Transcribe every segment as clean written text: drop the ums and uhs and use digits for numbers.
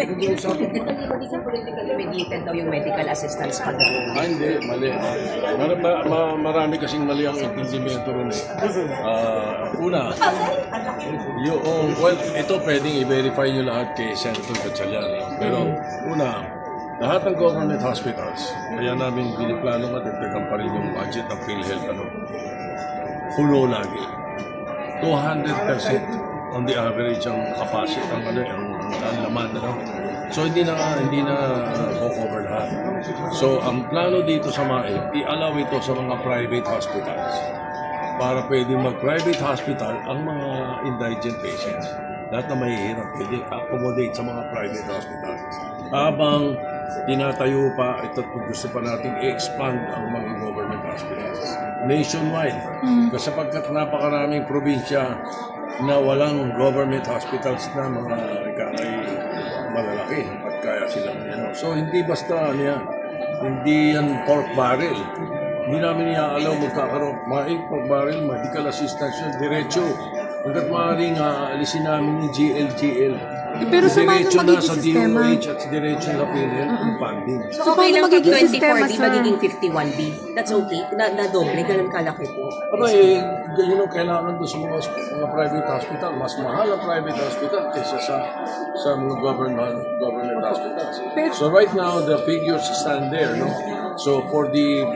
Hindi sa politically mediated daw yung medical assistance pagdating. Hindi, mali. Marami kasing mali ang intendimento ron eh. Una, well, ito pwedeng i-verify nyo lahat kay Senator Gatchalian. Pero una, lahat ng government hospitals, kaya namin biniplano matagdagan pa rin yung budget ng PhilHealth. Full lagi. 200% on the average ang capacity, ang laman. So hindi na cover lahat. So ang plano dito sa MAE, i-allow ito sa mga private hospitals para pwede mag-private hospital ang mga indigent patients. Lahat na mahihirap pwede accommodate sa mga private hospitals. Habang tinatayo pa, ito gusto pa natin i-expand ang mga government hospitals nationwide. Kasi sapagkat napakaraming probinsya na walang government hospitals na mga ay malalaki at kaya silang So hindi basta yan. Hindi yan pork barrel. Hindi namin iaalaw magkakaroon. Pork barrel, medical assistance yun, diretso. Hanggat maaaring alisin namin yung GLGL. Pero sa diretso na sa sistema. DOH at diretso na PhilHealth ang funding. So okay lang pag magiging sistema, 24B sir? magiging 51B. That's okay? Na doble, ganun kalaki po. Aba yun ang kailangan doon sa mga private hospital. Mas mahal ang private hospital kaysa sa mga government hospitals. So right now, the figures stand there, no? So for the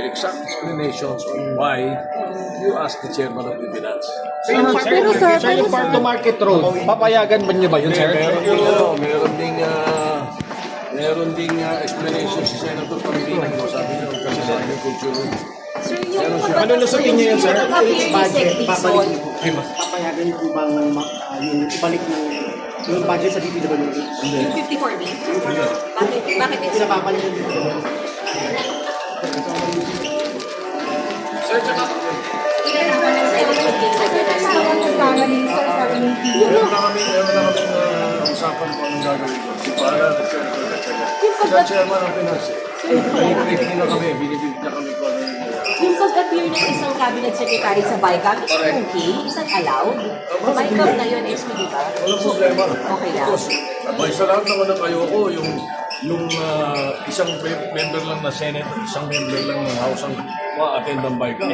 exact explanations on why, you ask the chairman of the finance. Pero sir, Yung Farm to Market Road, papayagan ba niyo ba yun, sir? Meron ding explanation si Senator Pangilinan. Sabi niyo, kasi sa aming culture. Sir, yung Ano lusutin niyo yun, sir? Budget, papayagan niyo po bang yung ibalik ng yung budget sa DPWH? Yung 54B? Bakit ito? Pinapapalit niyo dito. Sir, tsaka Ilan naman ang sa election game na meron na kami usapan kung anong gagawin ko. Si Para at Senator Gatchalian. Sa chairman ng finance. Briefing na kami, binibig na kami kung ano yung yung pag-appear ng isang cabinet secretary sa BICAM, is that okay? Is that allowed? BICAM na yun, SP, di ba? walang problema. Okay lang. Because, sa lahat naman ng ayoko, yung isang member lang na Senate at isang member lang ng House ang ma-attend ang BICAM.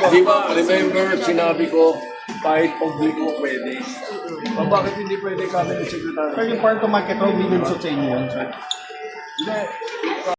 Di ba, remember, sinabi ko, kahit publiko pwede. Bakit hindi pwede cabinet secretary? Sir, yung Farm to Market Road, binunsot sa inyo yun, sir? Hindi.